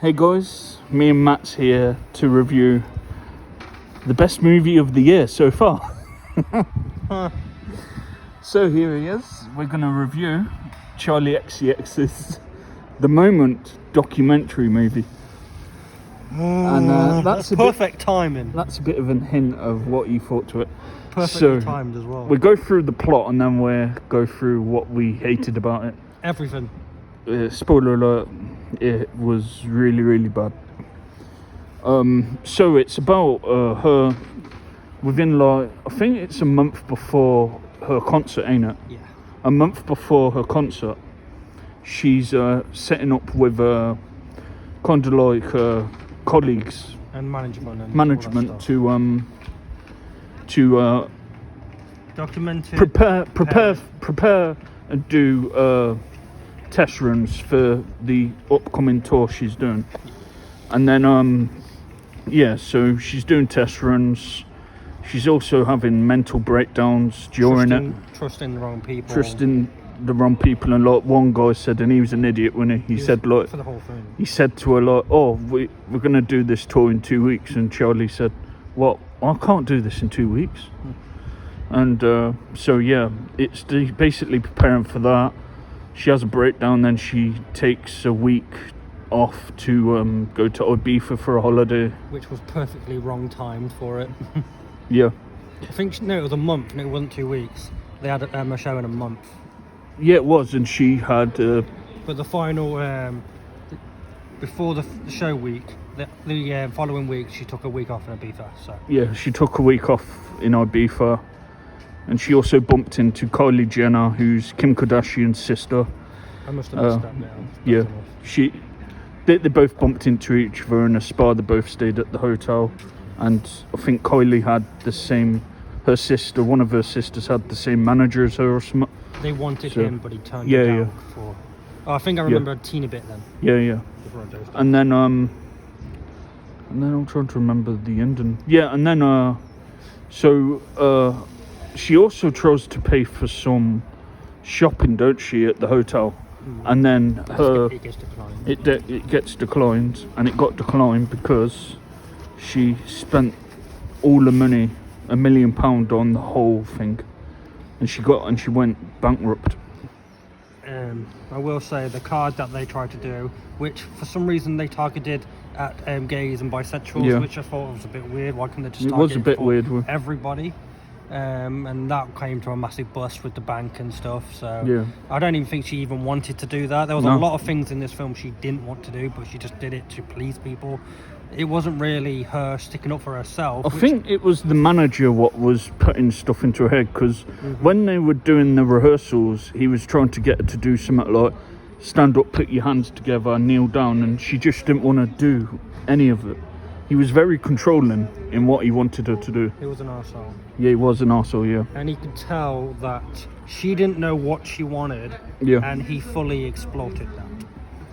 Hey guys, me and Matt's here to review the best movie of the year so far. So here he is. We're going to review Charlie XCX's The Moment documentary movie. And that's perfect timing. That's a bit of a hint of what you thought to it. Perfectly timed as well. We'll go through the plot and then we'll go through what we hated about it. Everything. Spoiler alert, it was really, really bad. So it's about her within I think it's a month before her concert, ain't it? Yeah. A month before her concert, she's setting up with kind of like colleagues and management to document it, prepare and do test runs for the upcoming tour she's doing. And then so she's doing test runs. She's also having mental breakdowns during it. Trusting the wrong people. And like one guy said, and he was an idiot when he said like for the whole thing. He said to her like, "Oh, we're going to do this tour in 2 weeks," and Charlie said, "What? I can't do this in 2 weeks." And so yeah, it's basically preparing for that. She has a breakdown, then she takes a week off to go to Ibiza for a holiday, which was perfectly wrong timed for it. Yeah, I think it was a month, and it wasn't 2 weeks. They had a show in a month. Yeah, it was, and she had. But the final, before the show week, the following week, she took a week off in Ibiza. So yeah, she took a week off in Ibiza, and she also bumped into Kylie Jenner, who's Kim Kardashian's sister. I must have missed that now. Yeah, they both bumped into each other in a spa. They both stayed at the hotel, and I think Kylie had the same. One of her sisters had the same manager as her or something. They wanted him, but he turned it down. Yeah. I think I remember a teeny bit then. Yeah. And then I'm trying to remember the ending. Yeah, and then she also tries to pay for some shopping, don't she, at the hotel? And then it gets declined. It gets declined, and it got declined because she spent all the money, £1 million, on the whole thing, and she went bankrupt. I will say the card that they tried to do, which for some reason they targeted at gays and bisexuals, which I thought was a bit weird. Why couldn't they just target it was a bit weird, everybody? And that came to a massive bust with the bank and stuff. So I don't even think she even wanted to do that. There was a lot of things in this film she didn't want to do, but she just did it to please people. It wasn't really her sticking up for herself. I think it was the manager what was putting stuff into her head, because when they were doing the rehearsals, he was trying to get her to do something like stand up, put your hands together, kneel down, and she just didn't want to do any of it. He was very controlling in what he wanted her to do. He was an arsehole. Yeah, he was an arsehole, yeah. And he could tell that she didn't know what she wanted, and he fully exploited that.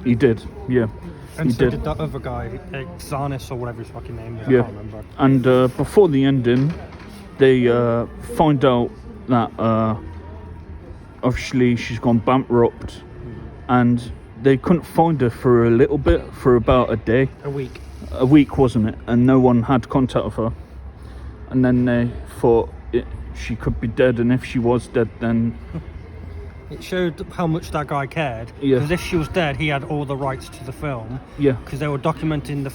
He did, yeah. And so did that other guy, Xanis or whatever his fucking name is, I can't remember. And before the ending, they find out that obviously she's gone bankrupt, and they couldn't find her for a little bit, for about a day. A week, wasn't it? And no one had contact with her. And then they thought she could be dead, and if she was dead, then... It showed how much that guy cared. Yeah. Because if she was dead, he had all the rights to the film. Yeah. Because they were documenting the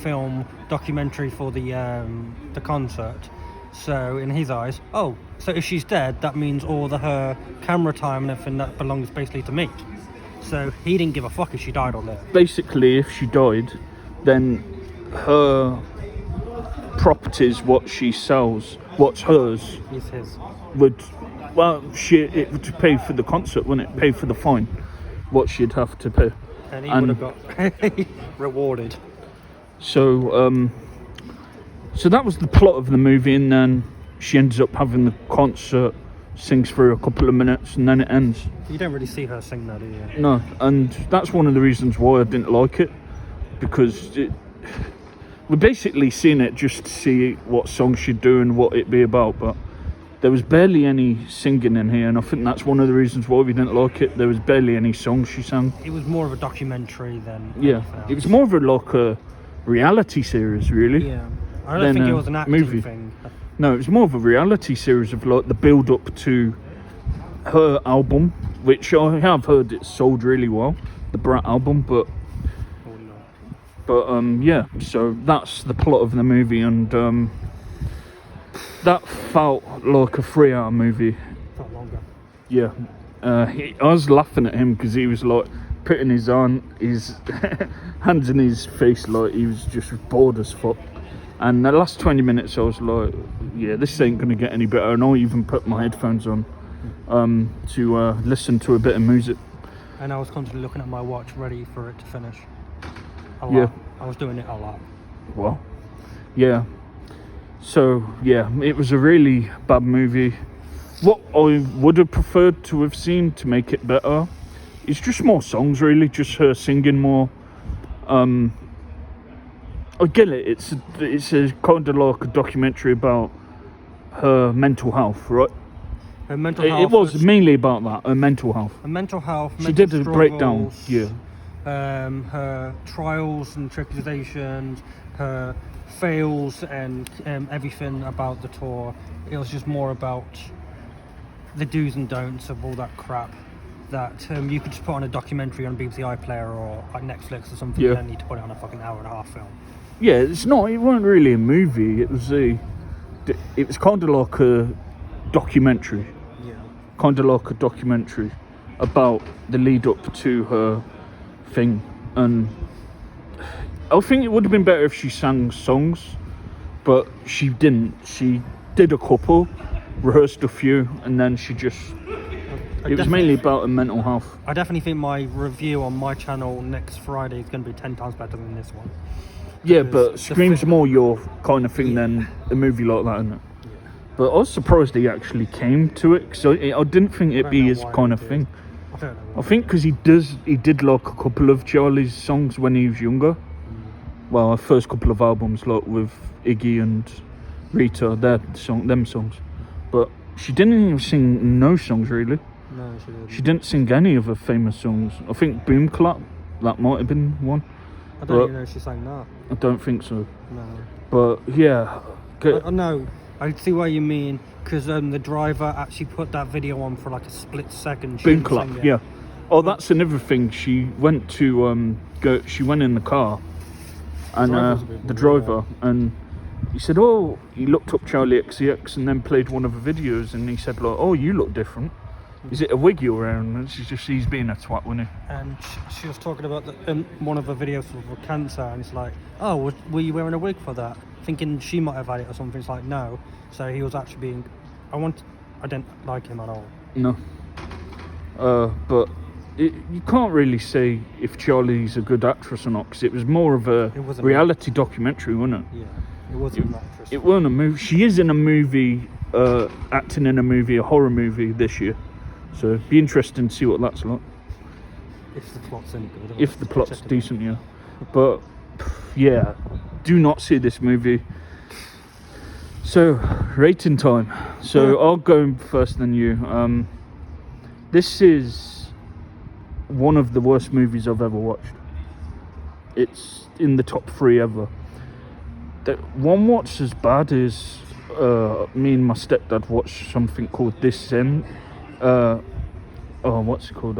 documentary for the concert. So in his eyes, so if she's dead, that means all her camera time and everything that belongs basically to me. So he didn't give a fuck if she died or not. Basically, if she died, then her properties, what she sells, what's hers, is his. It would pay for the concert, wouldn't it? Pay for the fine, what she'd have to pay. And he would have got rewarded. So that was the plot of the movie, and then she ends up having the concert, sings for a couple of minutes, and then it ends. You don't really see her sing that, do you? No, and that's one of the reasons why I didn't like it, because we're basically seeing it just to see what song she'd do and what it'd be about, but there was barely any singing in here, and I think that's one of the reasons why we didn't like it. There was barely any songs she sang. It was more of a documentary than it was more of a reality series, really. Yeah, I don't think it was an acting movie. thing. No, it was more of a reality series of like the build up to her album, which I have heard it sold really well, the Brat album, but yeah, so that's the plot of the movie, and that felt like a 3-hour movie. Felt longer. Yeah, I was laughing at him because he was like putting his hands in his face like he was just bored as fuck. And the last 20 minutes I was like, yeah, this ain't gonna get any better, and I even put my headphones on to listen to a bit of music. And I was constantly looking at my watch ready for it to finish. Yeah, I was doing it a lot. Well, yeah. So yeah, it was a really bad movie. What I would have preferred to have seen to make it better is just more songs, really, just her singing more. I get it. It's a kind of like a documentary about her mental health, right? Her mental health. It was mainly about that, her mental health. Her mental health. She did a breakdown. Yeah. Her trials and tribulations, her fails, and everything about the tour. It was just more about the do's and don'ts of all that crap that you could just put on a documentary on BBC iPlayer or like Netflix or something. You don't need to put it on a fucking hour-and-a-half film. Yeah, it wasn't really a movie. It was kind of like a documentary. Yeah. Kind of like a documentary about the lead up to her thing, and I think it would have been better if she sang songs, but she didn't. She did a couple, rehearsed a few, and then she just... It was mainly about her mental health. I definitely think my review on my channel next Friday is going to be 10 times better than this one. Yeah, but Scream's more your kind of thing than a movie like that, isn't it? Yeah. But I was surprised he actually came to it, because I didn't think it'd be his kind of thing. I think because he did like a couple of Charlie's songs when he was younger. Well, our first couple of albums, like with Iggy and Rita, them songs. But she didn't even sing no songs, really. No, she didn't. She didn't sing any of her famous songs. I think Boom Clap, that might have been one. I don't even know if she sang that. I don't think so. No. But yeah. No, I see what you mean, because the driver actually put that video on for like a split second. Boom Clap, yeah. Oh, that's another thing. She went to she went in the car, and the driver, and he said, oh, he looked up Charlie XCX and then played one of the videos, and he said, like, oh, you look different. Is it a wig you're wearing? And she's being a twat, wasn't he? And she was talking about one of the videos for cancer, and it's like, oh, were you wearing a wig for that? Thinking she might have had it or something. It's like, no. So he was actually being... I didn't like him at all. No. But you can't really say if Charlie's a good actress or not, because it was more of a reality documentary, wasn't it? Yeah, it wasn't an actress. It wasn't a movie. She is in a movie, acting in a movie, a horror movie this year. So it'd be interesting to see what that's like. If the plot's any good. If the plot's decent, yeah. But, yeah, do not see this movie. So, rating time. So, I'll go first than you. This is one of the worst movies I've ever watched. It's in the top 3 ever. The one what's as bad is me and my stepdad watched something called This End. What's it called?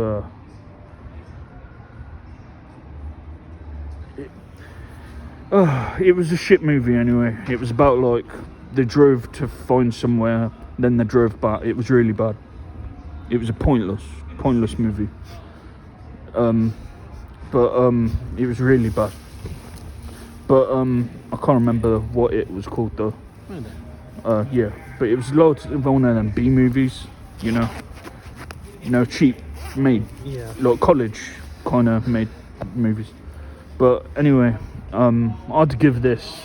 It was a shit movie anyway. It was about like they drove to find somewhere, then they drove back. It was really bad. It was a pointless movie. But it was really bad. But I can't remember what it was called though. Really? Yeah, but it was loads of one of them B movies, you know, cheap made, like college kind of made movies. But anyway, I'd give this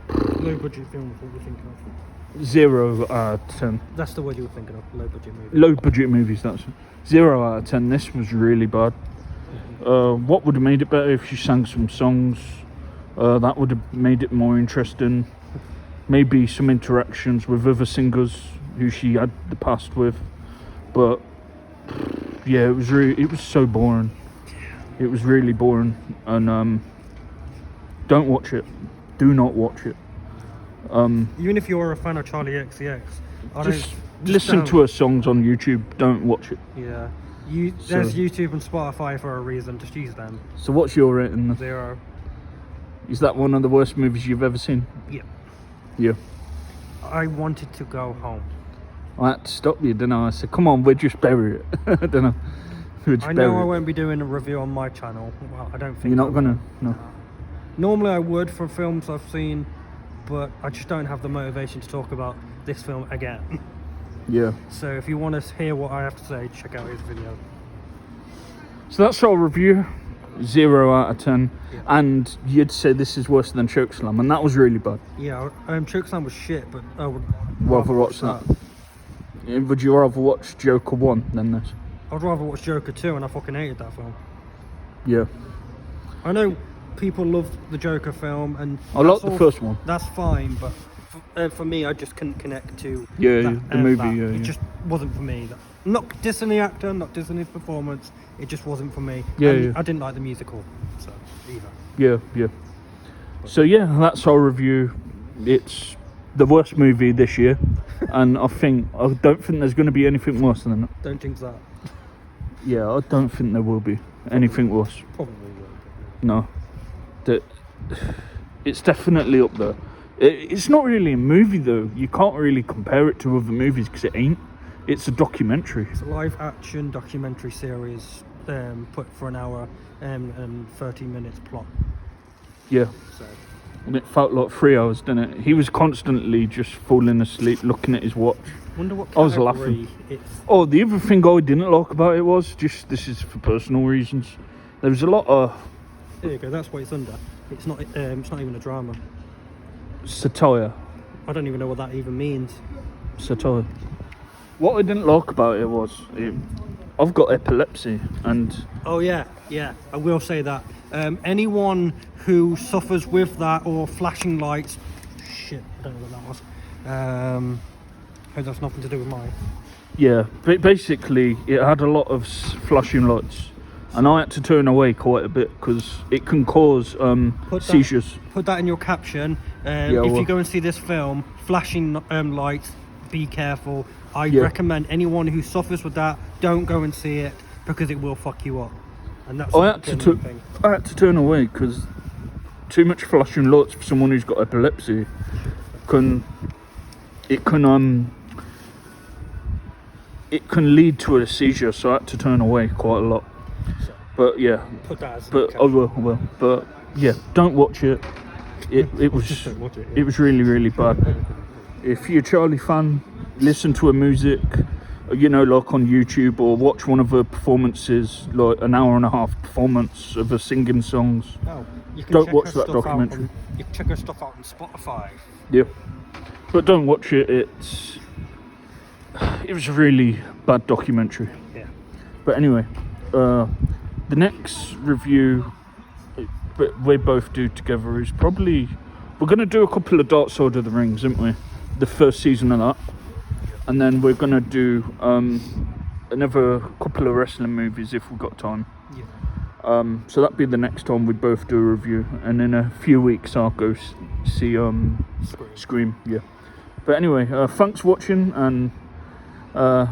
low budget film. What you're thinking of? 0 out of 10. That's the word you were thinking of. Low budget movies. Low budget movies. That's 0 out of 10. This was really bad. What would have made it better if she sang some songs? That would have made it more interesting. Maybe some interactions with other singers who she had the past with, but yeah, it was so boring. It was really boring, and don't watch it. Do not watch it. Even if you're a fan of Charlie XCX, just listen to her songs on YouTube. Don't watch it. Yeah. There's YouTube and Spotify for a reason. Just use them. So what's your rating? 0. Is that one of the worst movies you've ever seen? Yeah. Yeah. I wanted to go home. I had to stop you, didn't I? I said, come on, we'll just bury it. I don't know. I know I won't be doing a review on my channel. Well, I don't think you're not gonna. No. Normally I would for films I've seen, but I just don't have the motivation to talk about this film again. Yeah. So if you want to hear what I have to say, check out his video. So that's our review. 0 out of 10. Yeah. And you'd say this is worse than Chokeslam, and that was really bad. Yeah, Chokeslam was shit, but I would rather watch that. Would you rather watch Joker 1 than this? I'd rather watch Joker 2, and I fucking hated that film. Yeah. I know people love the Joker film, and I like the first one. That's fine, but for me, I just couldn't connect to the movie. It just wasn't for me. Not dissing the actor, not dissing his performance. It just wasn't for me. I didn't like the musical, so either. Yeah. So yeah, that's our review. It's the worst movie this year, and I don't think there's going to be anything worse than that. Don't jinx that. Yeah, I don't think there will be anything worse. Probably will. No, it's definitely up there. It's not really a movie though. You can't really compare it to other movies because it ain't. It's a documentary. It's a live action documentary series put for an hour and 30 minutes plot. Yeah. So. And it felt like 3 hours, didn't it? He was constantly just falling asleep, looking at his watch. Wonder what I was laughing. Oh, the other thing I didn't like about it was just, this is for personal reasons. There was a lot of. There you go. That's what it's under. It's not even a drama. Satire. I don't even know what that even means. Satire. What I didn't like about it was, I've got epilepsy, and oh yeah, I will say that. Anyone who suffers with that or flashing lights, shit, I don't know what that was. Hope that's nothing to do with mine. Yeah, but basically it had a lot of flashing lights, and I had to turn away quite a bit because it can cause seizures. Put that in your caption. If you go and see this film, flashing lights, be careful. I recommend anyone who suffers with that, don't go and see it because it will fuck you up. And that's I had to turn away because too much flashing lights for someone who's got epilepsy can lead to a seizure. So I had to turn away quite a lot. But yeah, put that as I will. But yeah, don't watch it. It was just don't watch it. It was really, really bad. If you're a Charlie fan, listen to her music, like on YouTube, or watch one of her performances, like an hour and a half performance of her singing songs. Oh, you can don't watch that documentary. You can check her stuff out on Spotify. Yeah, but don't watch it. It was a really bad documentary. Yeah. But anyway, the next review we both do together is probably, we're going to do a couple of Dark Side of the Rings, aren't we? The first season of that, and then we're gonna do another couple of wrestling movies if we've got time. Yeah. So that'd be the next time we both do a review, and in a few weeks I'll go see Scream. Yeah. But anyway, thanks for watching, and I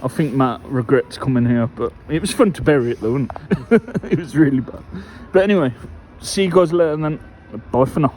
think Matt regrets coming here, but it was fun to bury it though, wasn't it? It was really bad. But anyway, see you guys later, and then bye for now.